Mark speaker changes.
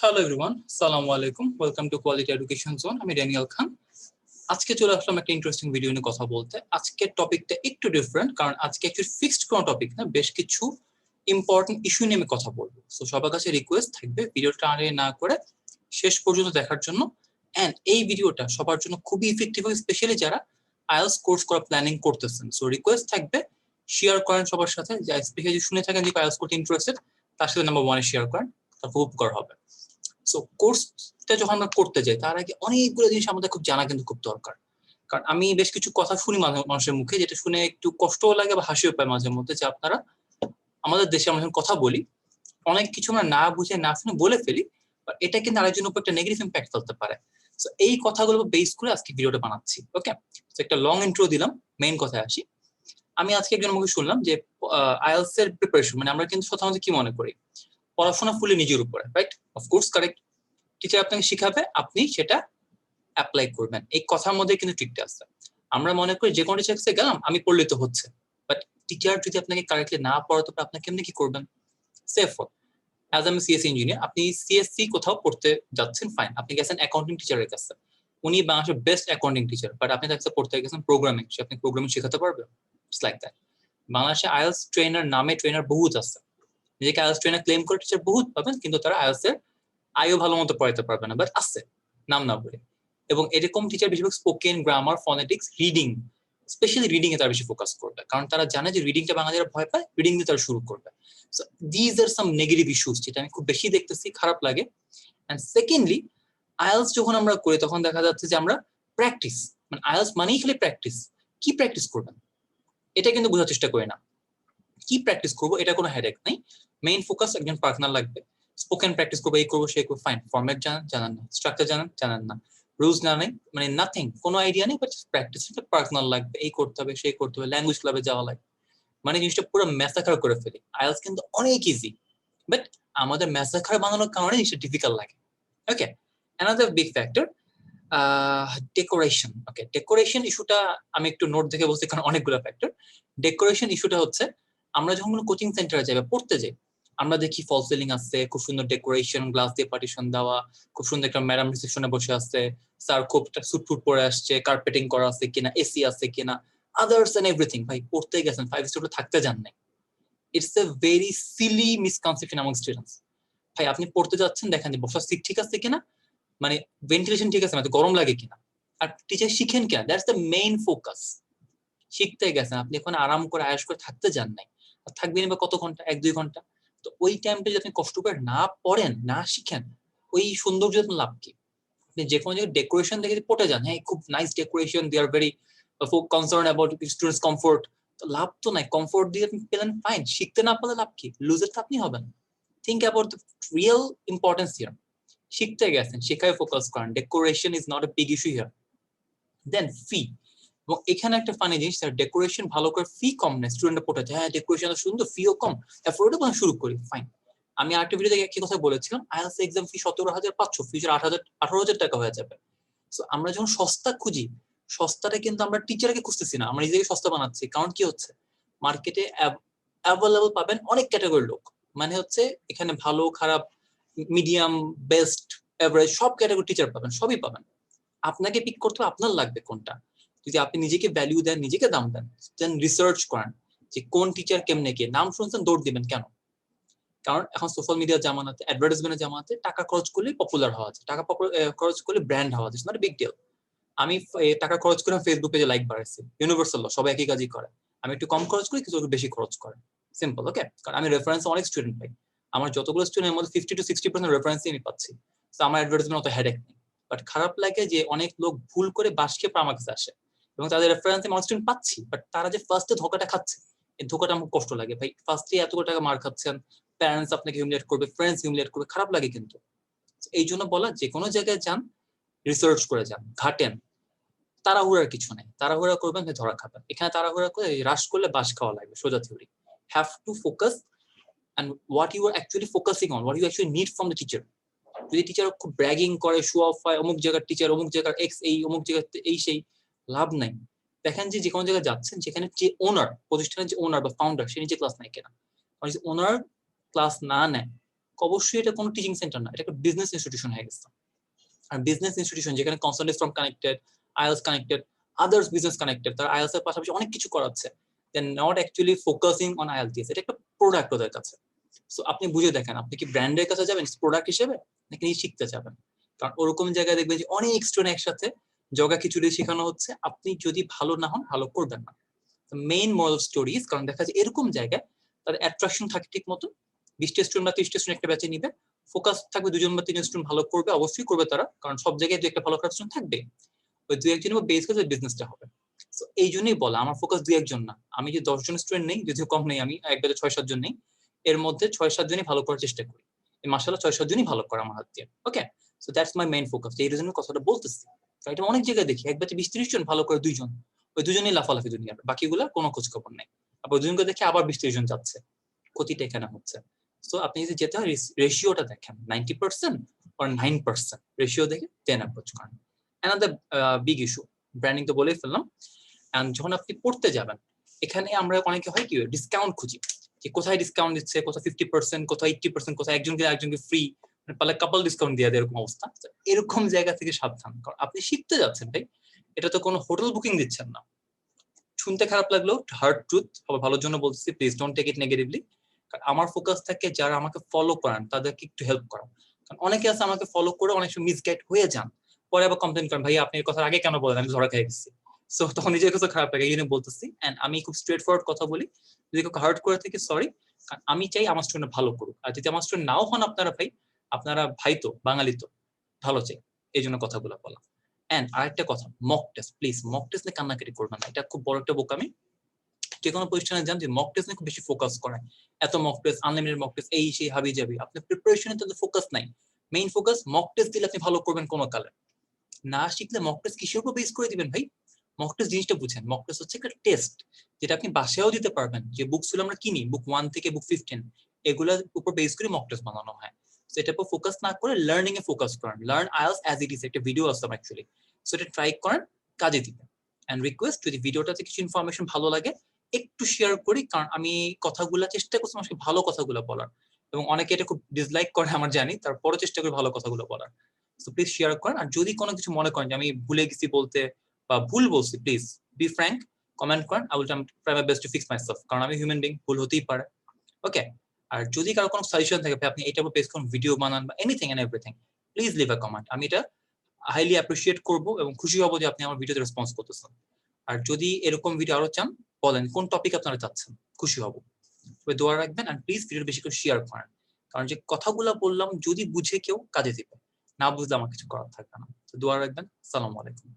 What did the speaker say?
Speaker 1: Hello everyone, আসসালামু আলাইকুম। Welcome to quality education zone. আমি ড্যানিয়েল খান। আজকে চলে আসলাম একটা ইন্টারেস্টিং ভিডিও নিয়ে কথা বলতে। আজকের টপিকটা একটু ডিফারেন্ট, কারণ আজকে অ্যাকচুয়ালি ফিক্সড কোনো টপিক না, বেশ কিছু ইম্পর্টেন্ট ইস্যু নিয়ে আমি কথা বলবো। সো সবার কাছে রিকোয়েস্ট থাকবে ভিডিওটা আগে না করে শেষ পর্যন্ত দেখার জন্য। অ্যান্ড এই ভিডিওটা সবার জন্য খুবই ইফেক্টিভ হবে, স্পেশালি যারা আইএলটিএস কোর্স করা প্ল্যানিং করতেছেন। সো রিকোয়েস্ট থাকবে শেয়ার করেন সবার সাথে, যা স্পেশালি শুনে থাকেন যে আইএলটিএস করতে ইন্টারেস্টেড, তার সাথে নাম্বার ওয়ানে শেয়ার করেন, তার খুব উপকার হবে। সো কোর্সটা যখন আমরা করতে যাই তার আগে অনেকগুলো জিনিস আমাদের খুব জানা কিন্তু খুব দরকার। কারণ আমি বেশ কিছু কথা শুনি মানুষের মুখে, যেটা শুনে একটু কষ্টও লাগে বা হাসিও পায় মাঝে মধ্যে, যে আপনারা আমাদের দেশে আমরা যখন কথা বলি অনেক কিছু আমরা না বুঝে না শুনে বলে ফেলি, এটা কিন্তু আরেকজনের উপর একটা নেগেটিভ ইম্প্যাক্ট ফেলতে পারে। সো এই কথাগুলো বেস করে আজকে ভিডিওটা বানাচ্ছি। ওকে, তো একটা লং ইন্ট্রো দিলাম, মেইন কথায় আসি। আমি আজকে একজন মুখে শুনলাম যে আইএলটিএস এর প্রিপারেশন, মানে আমরা কিন্তু সাধারণত কি মনে করি, পড়াশোনা ফুলি নিজের উপরে, রাইট? Of course correct. টিচার আপনাকে শিখাবে, আপনি সেটা অ্যাপ্লাই করবেন, এই কথার মধ্যে কিন্তু ট্রিকটা আছে। আমরা মনে করি যে কোনো টিচার কাছে গেলাম আমি পড়লে তো হচ্ছে, বাট টিচার যদি আপনাকে কারেক্টলি না পড়াতে পারে আপনি কেমনি কি করবেন? সেফ অ্যাজ আমি সিএসসি ইঞ্জিনিয়ার, আপনি সিএসসি কোথাও পড়তে যাচ্ছেন, ফাইন, আপনি গেছেন অ্যাকাউন্টিং টিচারের কাছে, উনি বাংলাদেশের বেস্ট অ্যাকাউন্টিং টিচার, বাট আপনি তার কাছে পড়তে গেছেন প্রোগ্রামিং, সে আপনি প্রোগ্রামিং শেখাতে পারবে? It's like that. বাংলাদেশে আইএলটিএস ট্রেনার নামে ট্রেনার বহুত আছে, নিজেকে আইএলটিএস ট্রেনার ক্লেম করে টিচার বহুত পাবেন, কিন্তু তারা আইএলটিএস এর আইও ভালো মতো পড়াইতে পারবে না, বাট আছে নাম না বলে। এবং এরকম টিচার বেশিরভাগ spoken, grammar, phonetics, reading, specially reading এ তারা বেশি ফোকাস করবে, কারণ তারা জানে যে রিডিংটা বাঙালিরা ভয় পায়, রিডিং দিয়ে তারা শুরু করবে। So these are some negative issues যেটা আমি খুব বেশি দেখতেছি, খারাপ লাগে। এন্ড সেকেন্ডলি, আইএলটিএস যখন আমরা করি তখন দেখা যাচ্ছে যে আমরা প্র্যাকটিস, মানে আইএলটিএস মানেই খালি প্র্যাকটিস। কি প্র্যাকটিস করবেন এটা কিন্তু বোঝার চেষ্টা করি না। কি প্র্যাকটিস করবো এটা কোনো হেডেক নাই, মেইন ফোকাস একজন পার্টনার লাগবে। স্পোকেন প্র্যাকটিস করবো, এই করবো সেই করবো, ফাইন, ফরম্যাট জানেন না, স্ট্রাকচার জানেন না, রুলস জানেন, মানে নাথিং, কোনো আইডিয়া নেই, বাট প্র্যাকটিস পার্টনার লাগবে, এই করতে হবে সেই করতে হবে, ল্যাঙ্গুয়েজ ক্লাবে যাওয়া লাগবে, মানে জিনিসটা পুরো ম্যাসাকার করে ফেলি। আইএলটিএস কিন্তু অনেক ইজি, বাট আমাদের ম্যাসাকার বানানোর কারণে জিনিসটা ডিফিকাল্ট লাগে। ওকে, অ্যানাদার বিগ ফ্যাক্টর, ডেকোরেশন। ওকে, ডেকোরেশন ইস্যুটা আমি একটু নোট দেখে বলছি, কারণ অনেকগুলো ফ্যাক্টর। ডেকোরেশন ইস্যুটা হচ্ছে, আমরা যখন কোনো কোচিং সেন্টারে যাই বা পড়তে যাই, আমরা দেখি ফল সিলিং আছে, খুব সুন্দর ডেকোরেশন, গ্লাস দিয়ে পার্টিশন দেওয়া, খুব সুন্দর একটা ম্যাডাম রিসেপশনে বসে আছে, স্যার খুব স্যুট ফুট পরে আসছে, কার্পেটিং করা আছে কিনা, এসি আছে কিনা, আদার্স এন্ড এভরিথিং। ভাই পড়তে গেছেন, 5 স্টার থাকতে যান নাই। It's a very silly misconception among students. ভাই আপনি পড়তে যাচ্ছেন, দেখেন যে বসার সিট ঠিক আছে কিনা, মানে ভেন্টিলেশন ঠিক আছে, মানে গরম লাগে কিনা, আর টিচার শিখেন কিনা, দ্যাটস দ্য মেইন ফোকাস। শিখতে গেছেন আপনি, এখন আরাম করে আয়েশ করে থাকতে যান নাই, আর থাকবেন বা কত ঘন্টা, 1-2 ঘন্টা। তো ওই টাইমটা যদি আপনি কষ্ট করে না পড়েন, না শিখেন, ওই সৌন্দর্য লাভ কি? আপনি যে কোনো জায়গায় ডেকোরেশন দেখে পড়ে যান, হ্যাঁ খুব nice decoration, they are very concern about students comfort, লাভ তো নাই। কমফোর্ট দিয়ে আপনি পেলেন, ফাইন, শিখতে না পারলে লাভ কি? লুজার তো আপনি হবেন। Think about the real importance here. শিখতে গেছেন, শেখায় ফোকাস করেন, decoration is not a big issue here. Then fee, এবং এখানে একটা ফানি জিনিস, ডেকোরেশন ভালো করে, ফি কম নেই, স্টুডেন্টরা পড়ে, হ্যাঁ ডেকোরেশন সুন্দর, ফিও কম, অ্যাফোর্ডেবল, শুরু করি, ফাইন। আমি আরেকটা ভিডিওতে একই কথা বলেছিলাম, আইএলটিএস এক্সাম ফি 17,500, ফিউচার 18,000 টাকা হয়ে যাবে। সো আমরা যখন সস্তা খুঁজি, সস্তাটা কিন্তু আমরা টিচারকে খুঁজতেছি না, আমরা নিজেকে সস্তা বানাচ্ছি। কারণ কি হচ্ছে, মার্কেটে অ্যাভেলেবল পাবেন অনেক ক্যাটাগরির লোক, মানে হচ্ছে এখানে ভালো খারাপ, মিডিয়াম, বেস্ট, এভারেজ, সব ক্যাটাগরি টিচার পাবেন, সবই পাবেন। আপনাকে পিক করতে হবে আপনার লাগবে কোনটা। যদি আপনি নিজেকে ভ্যালু দেন, নিজেকে দাম দেন, দেন রিসার্চ করেন যে কোন টিচার কেমনে, কে নাম শুনছেন দৌড় দিবেন কেন? কারণ এখন সোশ্যাল মিডিয়ার জামানাতে, অ্যাডভার্টাইজমেন্টের জামানাতে, টাকা খরচ করলে পপুলার হওয়া যায়, টাকা খরচ করলে ব্র্যান্ড হওয়া যায়, নট বিগ ডিল। আমি টাকা খরচ করে ফেসবুক পেজে লাইক বাড়াইছি, ইউনিভার্সাল ল, সবাই একই কাজই করে। আমি একটু কম খরচ করি, কিছু বেশি খরচ করে, সিম্পল। ওকে, কারণ আমি রেফারেন্স অনেক স্টুডেন্ট পাই, আমার যতগুলো স্টুডেন্টের মধ্যে 50-60% রেফারেন্সই আমি পাচ্ছি। তো আমার অ্যাডভার্টাইজমেন্ট অত হেডেক নেই। বাট খারাপ লাগে যে অনেক লোক ভুল করে বাস খেয়ে আমার কাছে আসে, এবং তাদের রেফারেন্সে আমি স্টুডেন্ট পাচ্ছি, বাট তারা যে ফার্স্টে ধোকাটা খাচ্ছে, এই ধোকাটা আমার কষ্ট লাগে। ভাই ফার্স্টে এতগুলো টাকা মার খাচ্ছেন, প্যারেন্টস আপনাকে হিউমিলিয়েট করবে, ফ্রেন্ডস হিউমিলিয়েট করবে, খারাপ লাগে কিন্তু। এই জন্য বলা, যে কোনো জায়গায় যান, রিসার্চ করে যান, ঘাটেন, তাড়াহুড়ার কিছু নেই। তাড়াহুড়া করবেন ধরা খাবেন। এখানে তাড়াহুড়া করে রাশ করলে বাস খাওয়া লাগবে, সোজা theory. Have to focus and what you are actually focusing on, what you actually need from the teacher. যদি টিচার খুব ব্র্যাগিং করে, শো অফ হয়, অমুক জায়গার টিচার, অমুক জায়গার এক্স, এই অমুক জায়গার এই সেই, লাভ নাই। দেখেন যে কোনো জায়গায় যাচ্ছেন, যেখানে যে ওনার, প্রতিষ্ঠানের যে ওনার বা ফাউন্ডার, সে নিজে ক্লাস নেয় কেনা। কারণ ওনার ক্লাস না নেয়, অবশ্যই এটা কোনো টিচিং সেন্টার না, এটা একটা বিজনেস ইনস্টিটিউশন হয়ে গেছে। আর বিজনেস ইনস্টিটিউশন যেখানে consultant from connected, IELTS connected, others business connected, তার আইএলটিএস এর পাশাপাশি অনেক কিছু করাচ্ছে, then not actually focusing on IELTS. এটা একটা প্রোডাক্ট ওদের কাছে। সো আপনি বুঝে দেখেন, আপনি কি ব্র্যান্ডের কাছে যাবেন প্রোডাক্ট হিসেবে নাকি নিজে শিখতে যাবেন? কারণ ওরকম জায়গায় দেখবেন যে অনেক স্টুডেন্ট একসাথে জগা খিচুড়ি শেখানো হচ্ছে, আপনি যদি ভালো না হন ভালো করবেন না। মেইন মোরাল স্টোরিজ, কারণ দেখা যায় এরকম জায়গায় তার অ্যাট্রাকশন থাকে ঠিক মতো, 20টা স্টুডেন্ট বা 30টা স্টুডেন্ট একটা ব্যাচে নিবে, ফোকাস থাকবে 2জন বা 3জন স্টুডেন্ট ভালো করবে, অবশ্যই করবে তারা, কারণ সব জায়গায় যে একটা ভালো খারাপ স্টুডেন্ট থাকবে, ওই 2-1 জনের বেস করে বিজনেসটা হবে। সো এই জন্যই বলা আমার ফোকাস 2-1 জন না, আমি যে 10 জন স্টুডেন্ট নেই, যদিও কম নেই, আমি একবারে 6-7 জন নেই, এর মধ্যে 6-7 জনই ভালো করার চেষ্টা করি, মাশাআল্লাহ 6-7 জনই ভালো করে আমার হাত দিয়ে। Okay, so that's my main focus. এই রিজনের কথাটা বলতেছি, এটা অনেক জায়গায় দেখি এক ব্যাচে 20-30 জন ভালো করে 2 জন, ওই 2 জনই লাফালাফি দুনিয়ার, বাকিগুলা কোনো খোঁজ খবর নেই। আবার 2 জনকে দেখে আবার 20-30 জন যাচ্ছে, ক্ষতিটা এখানে হচ্ছে। সো আপনি যদি যেতে হয় রেশিওটা দেখেন, 90% or 9% রেশিও দেখে দেন অ্যাপ্রোচ করেন। অ্যানাদার বিগ ইস্যু, ব্র্যান্ডিং তো বলেই ফেললাম। এন্ড যখন আপনি পড়তে যাবেন, এখানে আমরা অনেকে হয় কি ডিসকাউন্ট খুঁজি, যে কোথায় ডিসকাউন্ট দিচ্ছে, কোথায় 50%, কোথায় 80%, কোথায় একজনকে ফ্রি, পারলে কাপল ডিসকাউন্ট দিয়ে দেয়, এরকম অবস্থা। এরকম জায়গা থেকে সাবধান, কারণ আপনি শিখতে যাচ্ছেন ভাই, এটা তো কোনো হোটেল বুকিং দিচ্ছেন না। শুনতে খারাপ লাগলেও হার্ড ট্রুথ, সবার ভালোর জন্য বলছি, please don't take it negatively. আমার ফোকাস থাকে যারা আমাকে ফলো করেন তাদেরকে একটু হেল্প করা। কারণ অনেকে আছে আমাকে ফলো করে অনেক সময় মিসগাইড হয়ে যান, পরে আবার কমপ্লেন করেন, ভাই আপনি এই কথা আগে কেন বলেন, আমি ধরা খেয়ে গেছি। সো তখন নিজের কাছে খারাপ লাগে, এই জন্য বলতেছি। এন্ড আমি খুব স্ট্রেট ফরওয়ার্ড কথা বলি, যদি কাউকে হার্ট করে থাকি সরি, কারণ আমি চাই আমার স্টুডেন্ট ভালো করুক। আর যদি আমার স্টুডেন্ট নাও হন আপনারা ভাই, আপনারা ভাই তো, বাঙালি তো, ভালো চাই, এই জন্য কথাগুলো বলা। এন্ড আরেকটা কথা, mock test, please mock test নিয়ে কান্নাকাটি করবেন না, এটা খুব বড় একটা বোকামি। যে কোনো প্রতিষ্ঠানে যান, যে মক টেস্ট নিয়ে খুব বেশি ফোকাস করেন, এত mock test, unlimited mock test, এই সেই হাবি যাবি, আপনার প্রিপারেশনে তো ফোকাস নাই। মেইন ফোকাস মক টেস্ট দিলে আপনি ভালো করবেন কোনো কালে। না শিখলে মক টেস্ট কিসের উপর বেস করে দিবেন ভাই? মক টেস্ট জিনিসটা বুঝেন, মক টেস্ট হচ্ছে একটা টেস্ট, যেটা আপনি বাসায়ও দিতে পারবেন। যে বুকসগুলো আমরা কিনি, বুক 1 থেকে বুক 15, এগুলোর উপর বেস করে মক টেস্ট বানানো হয়। সো এটার উপর ফোকাস না করে লার্নিং এ ফোকাস করেন। Learn IELTS as it is, একটা ভিডিও আছে অ্যাকচুয়ালি, সো এটা ট্রাই করেন, কাজে দিবেন। এন্ড রিকোয়েস্ট, যদি ভিডিওটাতে কিছু ইনফরমেশন ভালো লাগে একটু শেয়ার করি, কারণ আমি কথাগুলো চেষ্টা করছি মানুষকে ভালো কথাগুলো বলার, এবং অনেকে এটা খুব ডিসলাইক করে আমার জানি, তারপরও চেষ্টা করি ভালো কথাগুলো বলার। সো প্লিজ শেয়ার করেন। আর যদি কোনো কিছু মনে করেন যে আমি ভুলে গেছি বলতে বা ভুল বলছি, প্লিজ বি ফ্র্যাঙ্ক, কমেন্ট করেন, I will try my best to fix myself, কারণ আমি হিউম্যান বিং, ভুল হতেই পারে। ওকে, আর যদি কারো কোনো সাজেশন থাকে আপনি এটার উপর বেস করুন ভিডিও বানান বা anything and everything, please leave a comment, আমি এটা হাইলি অ্যাপ্রিশিয়েট করবো এবং খুশি হব যে আপনি আমার ভিডিওতে রেসপন্স করতেছেন। আর যদি এরকম ভিডিও আরো চান বলেন, কোন টপিক আপনারা চাচ্ছেন, খুশি হব। তবে দোয়া রাখবেন, আর প্লিজ ভিডিও বেশি করে শেয়ার করেন, কারণ যে কথাগুলো বললাম যদি বুঝে কেউ কাজে দিবে, না বুঝলে আমার কিছু করার থাকবে না। তো দোয়া রাখবেন। আসসালামু আলাইকুম।